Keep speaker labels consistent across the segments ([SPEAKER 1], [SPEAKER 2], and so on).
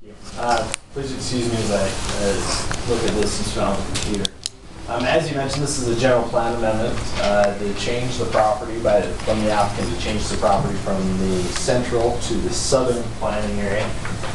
[SPEAKER 1] Please excuse me as I look at this and on the computer. As you mentioned, this is a general plan amendment to change the property from the applicant to change the property from the central to the southern planning area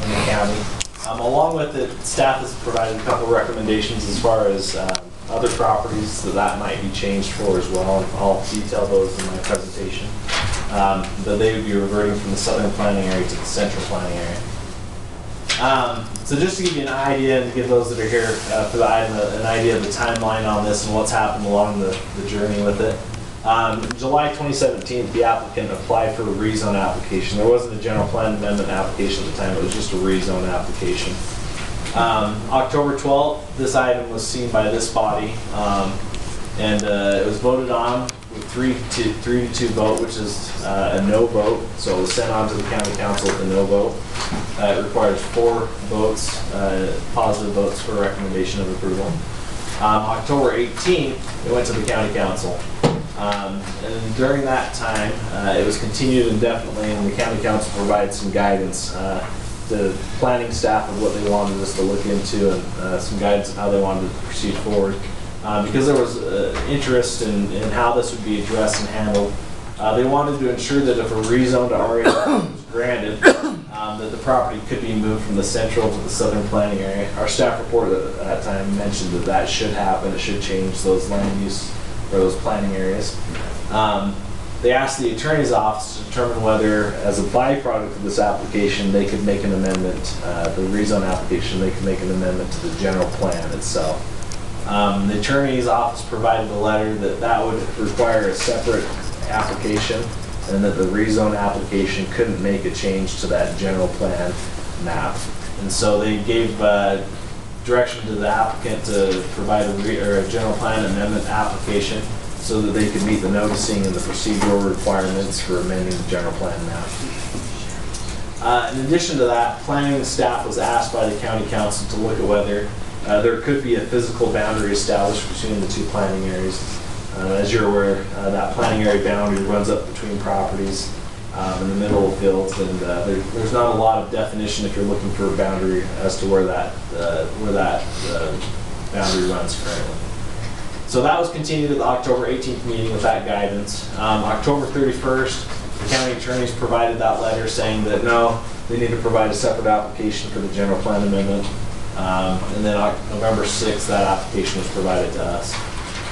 [SPEAKER 1] in the county. Along with it, staff has provided a couple of recommendations as far as other properties that might be changed for as well. I'll detail those in my presentation. But they would be reverting from the southern planning area to the central planning area. So just to give you an idea and to give those that are here for the item an idea of the timeline on this and what's happened along the journey with it. In July 2017, the applicant applied for a rezone application. There wasn't a general plan amendment application at the time, it was just a rezone application. October 12th, this item was seen by this body and it was voted on with 3-2 vote, which is a no vote. So it was sent on to the county council with a no vote. It requires 4 votes, positive votes for recommendation of approval. October 18th, it went to the county council. And during that time, it was continued indefinitely, and the county council provided some guidance to planning staff of what they wanted us to look into and some guidance on how they wanted to proceed forward. Because there was interest in how this would be addressed and handled, they wanted to ensure that if a rezone to RA was granted, that the property could be moved from the central to the southern planning area. Our staff report at that time mentioned that that should happen. It should change those land use or those planning areas. They asked the attorney's office to determine whether, as a byproduct of this application, they could make an amendment, the rezone application, they could make an amendment to the general plan itself. The attorney's office provided a letter that would require a separate application and that the rezone application couldn't make a change to that general plan map. And so they gave direction to the applicant to provide a general plan amendment application so that they could meet the noticing and the procedural requirements for amending the general plan map. In addition to that, planning staff was asked by the county council to look at whether there could be a physical boundary established between the two planning areas. As you're aware, that planning area boundary runs up between properties in the middle of fields, and there's not a lot of definition if you're looking for a boundary as to where that boundary runs currently. So that was continued at the October 18th meeting with that guidance. October 31st, the county attorneys provided that letter saying that no, they need to provide a separate application for the general plan amendment. And then November 6th, that application was provided to us.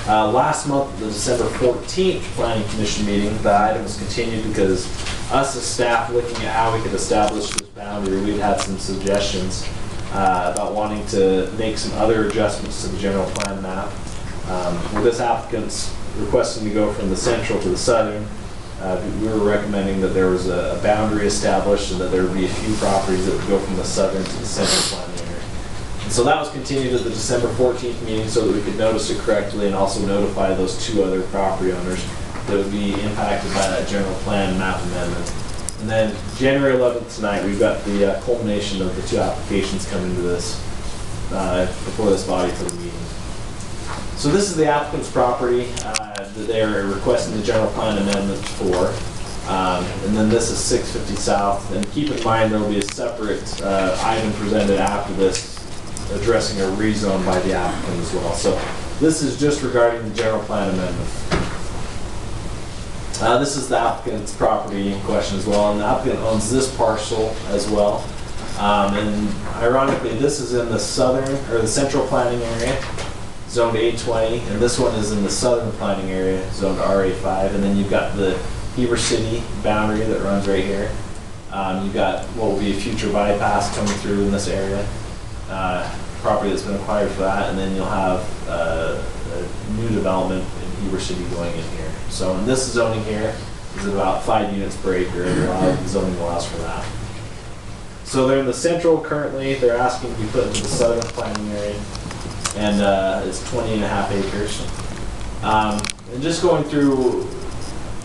[SPEAKER 1] Last month, the December 14th Planning Commission meeting, the item was continued because us as staff looking at how we could establish this boundary, we'd had some suggestions about wanting to make some other adjustments to the general plan map. With this applicant's requesting to go from the central to the southern, we were recommending that there was a boundary established and that there would be a few properties that would go from the southern to the central planning area. And so that was continued at the December 14th meeting so that we could notice it correctly and also notify those 2 other property owners that would be impacted by that general plan map amendment. And then January 11th tonight, we've got the culmination of the 2 applications coming to this before this body for the meeting. So this is the applicant's property that they're requesting the general plan amendment for. And then this is 650 South. And keep in mind there will be a separate item presented after this addressing a rezone by the applicant as well. So this is just regarding the general plan amendment. This is the applicant's property in question as well. And the applicant owns this parcel as well. And ironically, this is in the southern or the central planning area, zoned A20, and this one is in the southern planning area, zoned RA5, and then you've got the Heber City boundary that runs right here. You've got what will be a future bypass coming through in this area, property that's been acquired for that, and then you'll have a new development in Heber City going in here. So in this zoning here is about 5 units per acre, and the zoning allows for that. So they're in the central currently, they're asking to be put into the southern planning area. And it's 20.5 acres. And just going through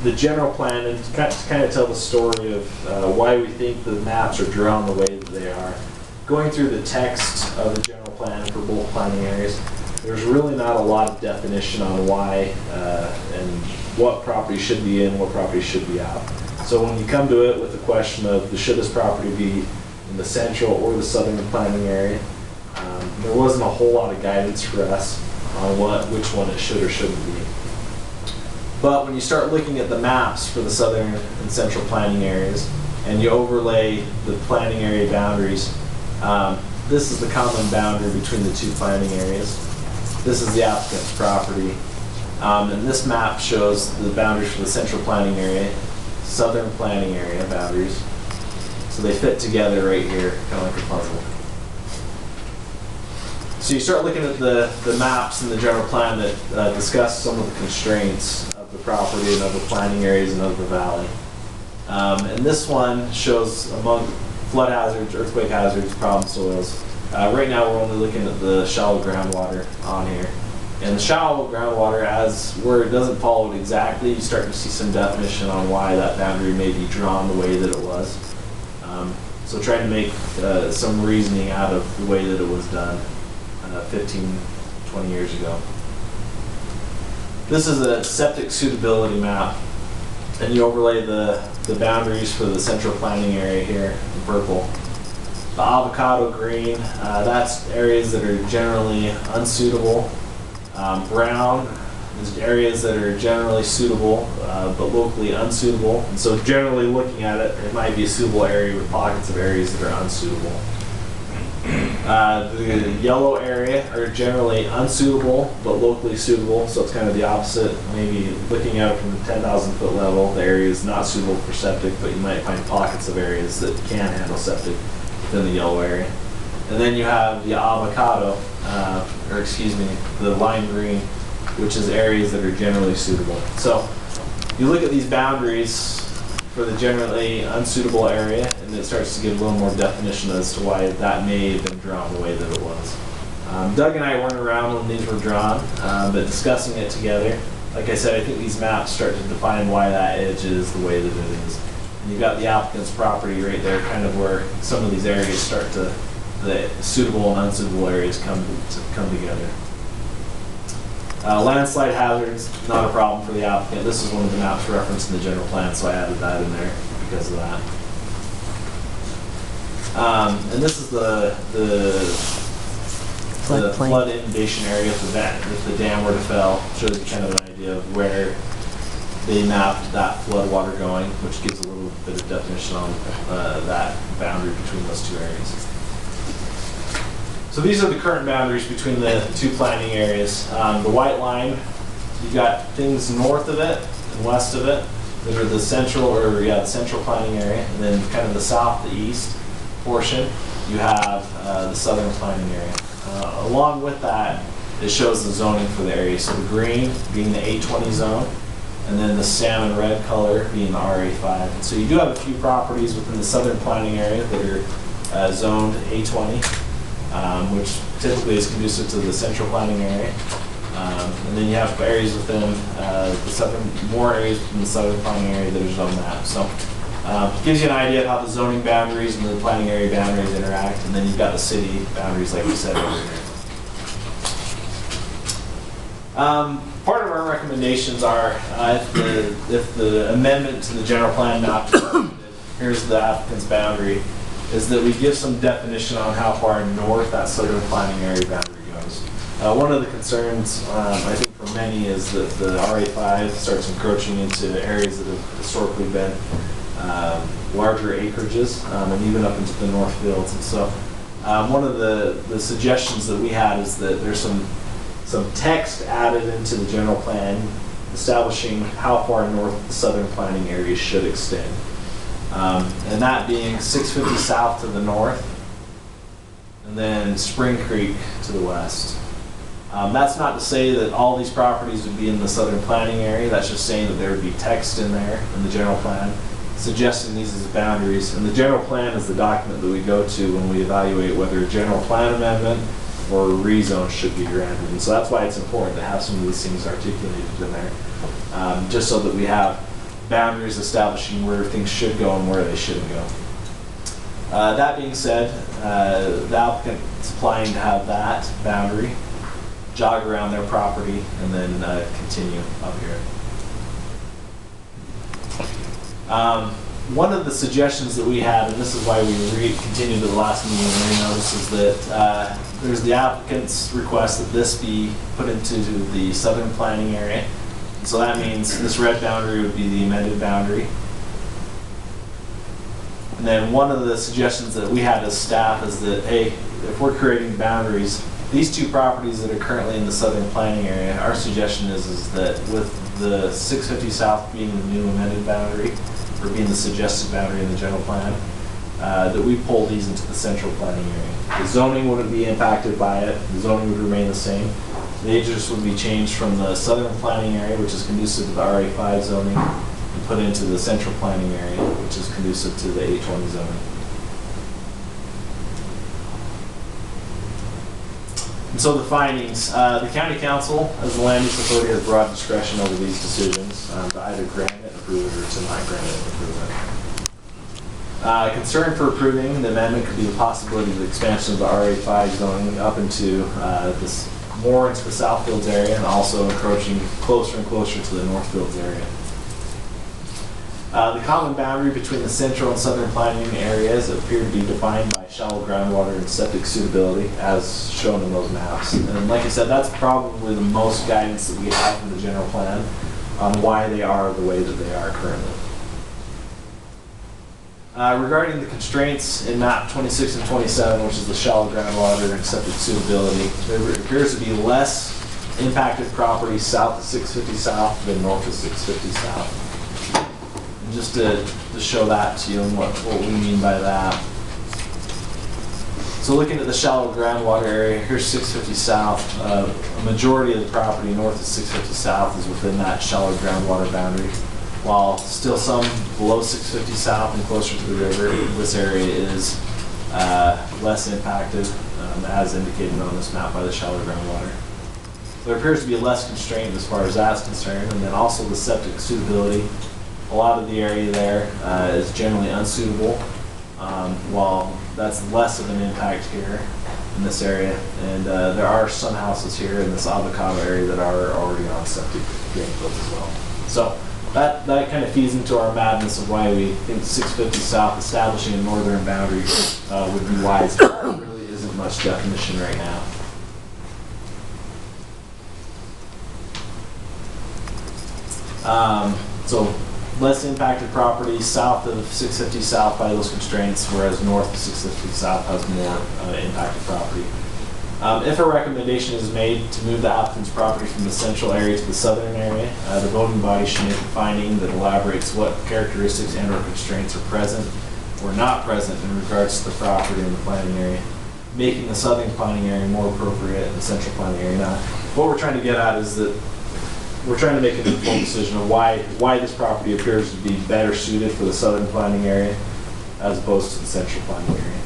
[SPEAKER 1] the general plan and to kind of tell the story of why we think the maps are drawn the way that they are. Going through the text of the general plan for both planning areas, there's really not a lot of definition on why and what property should be in, what property should be out. So when you come to it with the question of should this property be in the central or the southern planning area. There wasn't a whole lot of guidance for us on which one it should or shouldn't be. But when you start looking at the maps for the southern and central planning areas, and you overlay the planning area boundaries, this is the common boundary between the two planning areas. This is the applicant's property. And this map shows the boundaries for the central planning area, southern planning area boundaries. So they fit together right here, kind of like a puzzle. So you start looking at the maps in the general plan that discuss some of the constraints of the property and of the planning areas and of the valley. And this one shows among flood hazards, earthquake hazards, problem soils. Right now we're only looking at the shallow groundwater on here. And the shallow groundwater, where it doesn't follow it exactly, you start to see some definition on why that boundary may be drawn the way that it was. So trying to make some reasoning out of the way that it was done 15, 20 years ago. This is a septic suitability map, and you overlay the boundaries for the central planning area here in purple. The avocado green, that's areas that are generally unsuitable. Brown is areas that are generally suitable, but locally unsuitable. And so generally looking at it, it might be a suitable area with pockets of areas that are unsuitable. The yellow area are generally unsuitable, but locally suitable. So it's kind of the opposite. Maybe looking at it from the 10,000 foot level, the area is not suitable for septic, but you might find pockets of areas that can handle septic within the yellow area. And then you have the avocado, the lime green, which is areas that are generally suitable. So you look at these boundaries for the generally unsuitable area, and it starts to give a little more definition as to why that may have been drawn the way that it was. Doug and I weren't around when these were drawn, but discussing it together, like I said, I think these maps start to define why that edge is the way that it is. And you've got the applicant's property right there, kind of where some of these areas start to, the suitable and unsuitable areas come together. Landslide hazards, not a problem for the applicant. This is one of the maps referenced in the general plan, so I added that in there because of that. And this is the flood inundation area if the dam were to fail. Shows you kind of an idea of where they mapped that flood water going, which gives a little bit of definition on that boundary between those two areas. So these are the current boundaries between the two planning areas. The white line, you've got things north of it and west of it that are the central, the central planning area, and then kind of the south, the east portion, you have the southern planning area. Along with that, it shows the zoning for the area. So the green being the A20 zone, and then the salmon red color being the RA5. And so you do have a few properties within the southern planning area that are zoned A20. Which typically is conducive to the central planning area. And then you have areas within more areas within the southern planning area that are zoned that. So it gives you an idea of how the zoning boundaries and the planning area boundaries interact, and then you've got the city boundaries like we said over here. Part of our recommendations are if the amendment to the general plan map, here's the applicant's boundary, is that we give some definition on how far north that southern planning area boundary goes. One of the concerns, I think for many, is that the RA5 starts encroaching into areas that have historically been larger acreages, and even up into the north fields. And so one of the suggestions that we had is that there's some text added into the general plan establishing how far north the southern planning area should extend. And that being 650 south to the north, and then Spring Creek to the west. That's not to say that all these properties would be in the southern planning area. That's just saying that there would be text in there in the general plan suggesting these as boundaries. And the general plan is the document that we go to when we evaluate whether a general plan amendment or a rezone should be granted. And so that's why it's important to have some of these things articulated in there, just so that we have boundaries establishing where things should go and where they shouldn't go. That being said, the applicant is applying to have that boundary jog around their property and then continue up here. one of the suggestions that we had, and this is why we continued to the last meeting and re-noticed, is that there's the applicant's request that this be put into the southern planning area. And so that means this red boundary would be the amended boundary. And then one of the suggestions that we had as staff is that, hey, if we're creating boundaries, these two properties that are currently in the southern planning area, our suggestion is that with the 650 South being the new amended boundary, or being the suggested boundary in the general plan, that we pull these into the central planning area. The zoning wouldn't be impacted by it. The zoning would remain the same. The ages would be changed from the southern planning area, which is conducive to the RA5 zoning, and put into the central planning area, which is conducive to the A20 zoning. And so the findings, the county council, as the land use authority, has broad discretion over these decisions to either grant it, approve it, or to not grant it, approve it. Concern for approving the amendment could be the possibility of the expansion of the RA5 zoning up into this more into the Southfields area, and also encroaching closer and closer to the Northfields area. The common boundary between the central and southern planning areas appear to be defined by shallow groundwater and septic suitability, as shown in those maps. And like I said, that's probably the most guidance that we have from the general plan on why they are the way that they are currently. Regarding the constraints in map 26 and 27, which is the shallow groundwater and septic suitability, there appears to be less impacted property south of 650 South than north of 650 South. And just to show that to you and what we mean by that. So looking at the shallow groundwater area, here's 650 South. A majority of the property north of 650 South is within that shallow groundwater boundary, while still some below 650 South and closer to the river. This area is less impacted, as indicated on this map, by the shallow groundwater. There appears to be less constraint as far as that's concerned, and then also the septic suitability. A lot of the area there is generally unsuitable, while that's less of an impact here in this area. And there are some houses here in this avocado area that are already on septic drain fields as well. So that kind of feeds into our madness of why we think 650 South establishing a northern boundary would be wise. There really isn't much definition right now. So less impacted property south of 650 South by those constraints, whereas north of 650 South has more impacted property. If a recommendation is made to move the applicant's property from the central area to the southern area, the voting body should make a finding that elaborates what characteristics and/or constraints are present or not present in regards to the property in the planning area, making the southern planning area more appropriate than the central planning area. Now, what we're trying to get at is that we're trying to make an informed decision of why this property appears to be better suited for the southern planning area as opposed to the central planning area.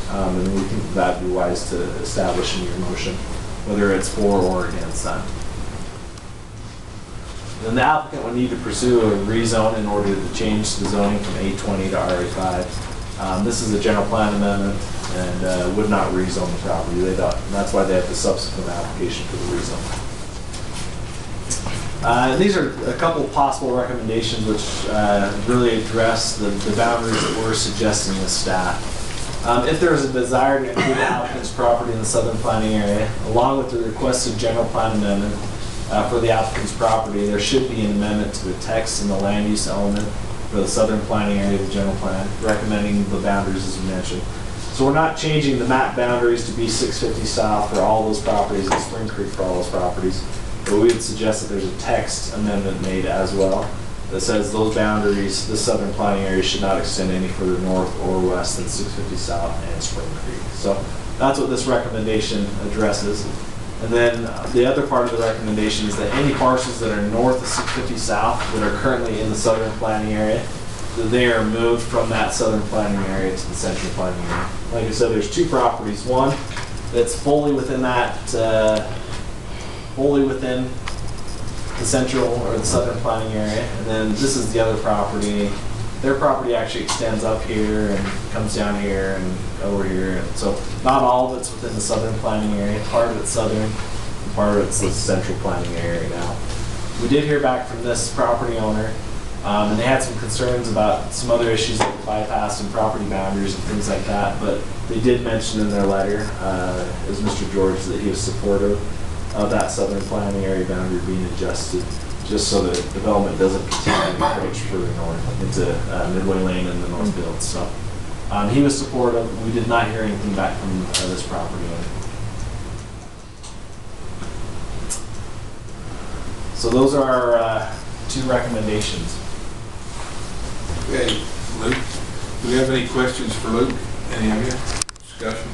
[SPEAKER 1] And we think that would be wise to establish in your motion, whether it's for or against that. Then the applicant would need to pursue a rezone in order to change the zoning from A20 to RA5. This is a general plan amendment and would not rezone the property. They don't, and that's why they have the subsequent application for the rezone. These are a couple possible recommendations which really address the boundaries that we're suggesting as staff. If there is a desire to include the applicant's property in the southern planning area, along with the requested general plan amendment for the applicant's property, there should be an amendment to the text and the land use element for the southern planning area of the general plan, recommending the boundaries as you mentioned. So we're not changing the map boundaries to be 650 South for all those properties and Spring Creek for all those properties. But we would suggest that there's a text amendment made as well that says those boundaries, the southern planning area, should not extend any further north or west than 650 South and Spring Creek. So that's what this recommendation addresses. And then the other part of the recommendation is that any parcels that are north of 650 South that are currently in the southern planning area, that they are moved from that southern planning area to the central planning area. Like I said, there's two properties. One that's fully within that wholly within the central or the southern planning area, and then this is the other property. Their property actually extends up here and comes down here and over here, and so not all of it's within the southern planning area. Part of it's southern, and part of it's the central planning area now. We did hear back from this property owner And they had some concerns about some other issues like bypassing property boundaries and things like that, but they did mention in their letter, as Mr. George, that he was supportive of that southern planning area boundary being adjusted, just so that development doesn't continue to encroach further north into Midway Lane and the North Field. So he was supportive. We did not hear anything back from this property owner. So those are our 2 recommendations.
[SPEAKER 2] Okay, Luke, do we have any questions for Luke? Any of you? Discussion?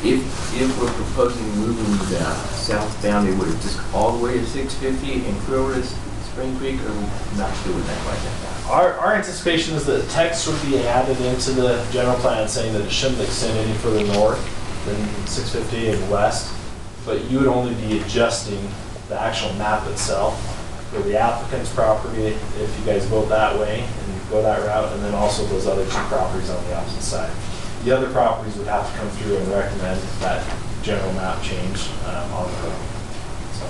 [SPEAKER 3] If we're proposing moving the south boundary, would it just all the way to 650 and clear over to Spring Creek, or are we not doing that like that?
[SPEAKER 1] Our anticipation is that text would be added into the general plan saying that it shouldn't extend any further north than 650 and west, but you would only be adjusting the actual map itself for the applicant's property if you guys vote that way and go that route, and then also those other 2 properties on the opposite side. The other properties would have to come through and recommend that general map change on the road. So,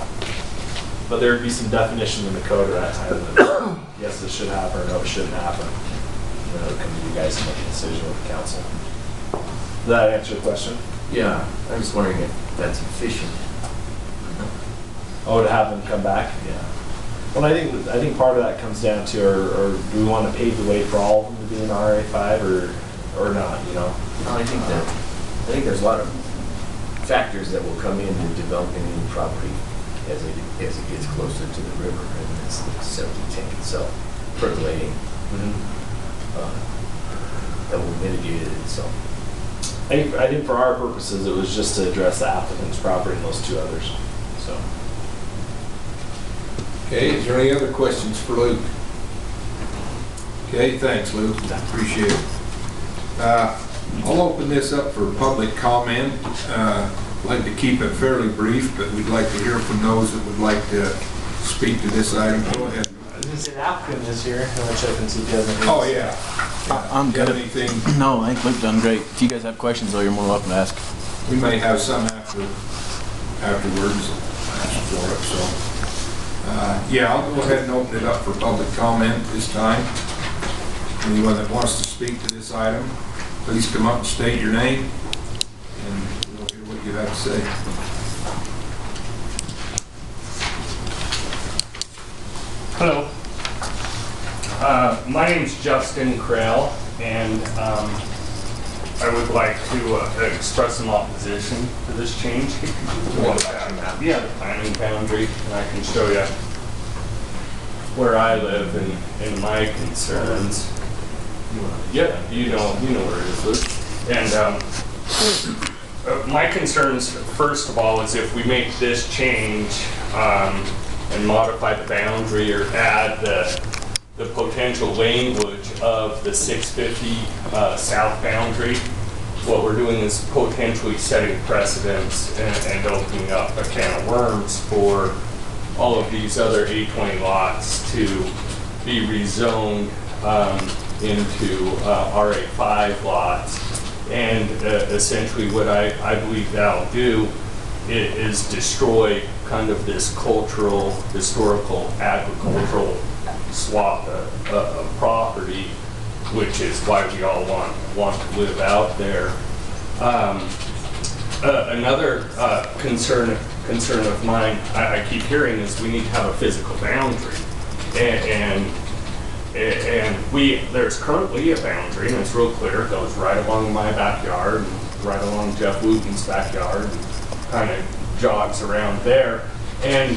[SPEAKER 1] but there would be some definition in the code at that time that yes, it should happen or no, it shouldn't happen. And then it would come to you guys to make a decision with the council. Does that answer the question?
[SPEAKER 3] Yeah, I'm just wondering if that's efficient.
[SPEAKER 1] Oh, to have them come back? Yeah. Well, I think part of that comes down to, or do we want to pave the way for all of them to be in RA5 or not, you know?
[SPEAKER 3] Well, I think there's a lot of factors that will come into developing new property as it gets closer to the river, and it's the septic tank itself percolating. That will mitigate it itself.
[SPEAKER 1] I think for our purposes, it was just to address the applicant's property and those 2 others. So.
[SPEAKER 2] Okay, is there any other questions for Luke? Okay, thanks, Luke. Appreciate it. I'll open this up for public comment. I'd like to keep it fairly brief, but we'd like to hear from those that would like to speak to this item. Go ahead.
[SPEAKER 1] The applicant is here. I'm going to check and see if he has anything.
[SPEAKER 2] Oh, yeah.
[SPEAKER 4] I'm good.
[SPEAKER 2] Anything?
[SPEAKER 4] No, I think Luke done great. If you guys have questions, though, you're more than welcome to ask.
[SPEAKER 2] We may have some afterwards for it, so. Yeah, I'll go ahead and open it up for public comment this time. Anyone that wants to speak to this item, please come up and state your name, and we'll hear what you have to say.
[SPEAKER 5] Hello. My name's Justin Krell, and I would like to express some opposition to this change. Yeah, the planning boundary, and I can show you where I live and my concerns. Yeah, you know where it is, Luke. And my concerns, first of all, is if we make this change and modify the boundary or add the potential language of the 650 south boundary, what we're doing is potentially setting precedents and opening up a can of worms for all of these other 820 lots to be rezoned into RA5 lots. And essentially what I believe that'll do is destroy kind of this cultural, historical, agricultural swath of property, which is why we all want to live out there. Another concern of mine I keep hearing is we need to have a physical boundary, and there's currently a boundary, and it's real clear. It goes right along my backyard, and right along Jeff Wooten's backyard, and kind of jogs around there. And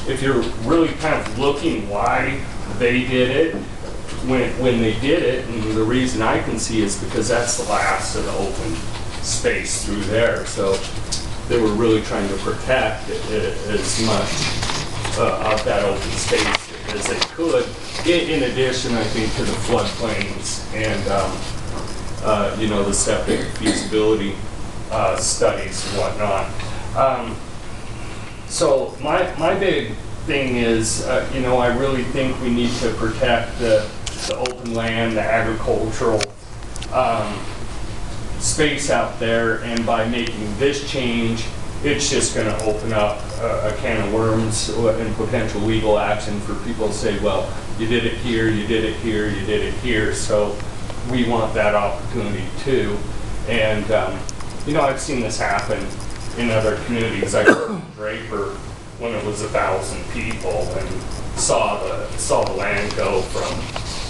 [SPEAKER 5] if you're really kind of looking why they did it, when they did it, and the reason I can see is because that's the last of the open space through there. So they were really trying to protect as much of that open space as they could. In addition, I think, to the floodplains and the septic feasibility studies and whatnot. So my big thing is, I really think we need to protect the open land, the agricultural space out there, and by making this change it's just gonna open up a can of worms and potential legal action for people to say, well, you did it here, you did it here, you did it here, so we want that opportunity too. And, you know, I've seen this happen in other communities. I grew up in Draper when it was 1,000 people and saw the land go from,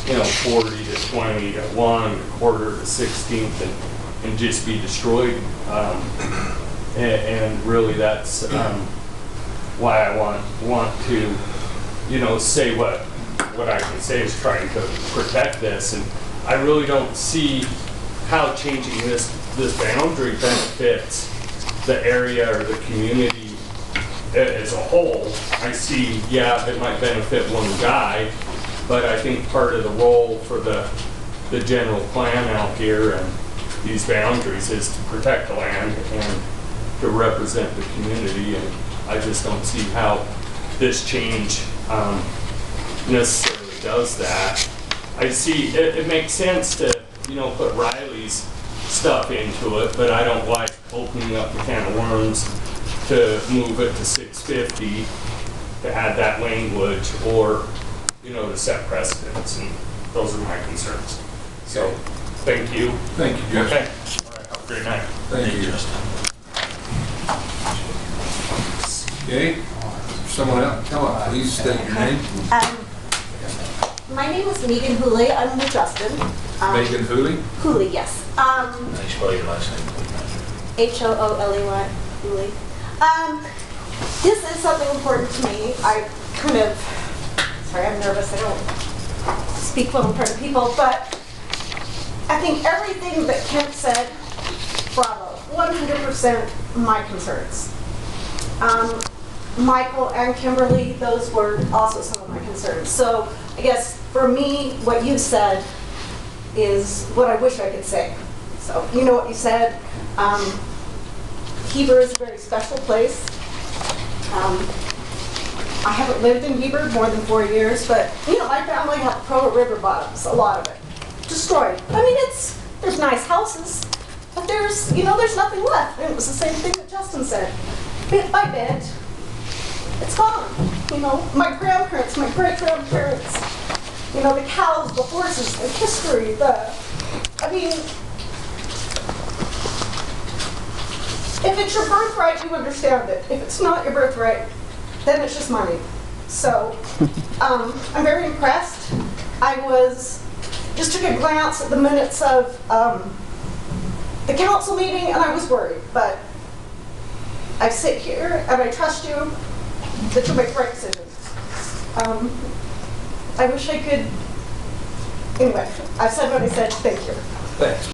[SPEAKER 5] you know, 40 to 20 to 1 to quarter to 16th and just be destroyed. And really that's why I want to, you know, say what I can say is trying to protect this. And I really don't see how changing this boundary benefits the area or the community as a whole. I see, yeah, it might benefit one guy, but I think part of the role for the general plan out here and these boundaries is to protect the land and to represent the community. And I just don't see how this change necessarily does that. I see it makes sense to, you know, put Riley's stuff into it, but I don't like opening up the can of worms to move it to 650 to add that language, or, you know, to set precedents. And those are my concerns. So, thank you.
[SPEAKER 2] Thank you, Justin.
[SPEAKER 5] Okay. All right, have a great night.
[SPEAKER 2] Thank you, Justin. Okay, someone else, come on, please state your name.
[SPEAKER 6] My name is Megan Hooley. I'm with Justin.
[SPEAKER 2] Megan Hooley?
[SPEAKER 6] Hooley, yes.
[SPEAKER 3] How do you spell your last name, please?
[SPEAKER 6] Hooley. Hooley. This is something important to me. Sorry, I'm nervous. I don't speak well in front of people, but I think everything that Kent said, bravo, 100% my concerns. Michael and Kimberly, those were also some of my concerns. So I guess for me, what you said is what I wish I could say. So you know what you said. Heber is a very special place. I haven't lived in Heber more than 4 years, but you know, my family had Provo River bottoms, a lot of it, destroyed. I mean, there's nice houses, but there's nothing left. And it was the same thing that Justin said. Bit by bit, it's gone. You know, my grandparents, my great-grandparents, you know, the cows, the horses, the history, I mean, if it's your birthright, you understand it. If it's not your birthright, then it's just money. So, I'm very impressed. I just took a glance at the minutes of the council meeting, and I was worried, but I sit here and I trust you that you'll make the right decisions. I wish I could, anyway, I've said what I said, thank you.
[SPEAKER 2] Thanks.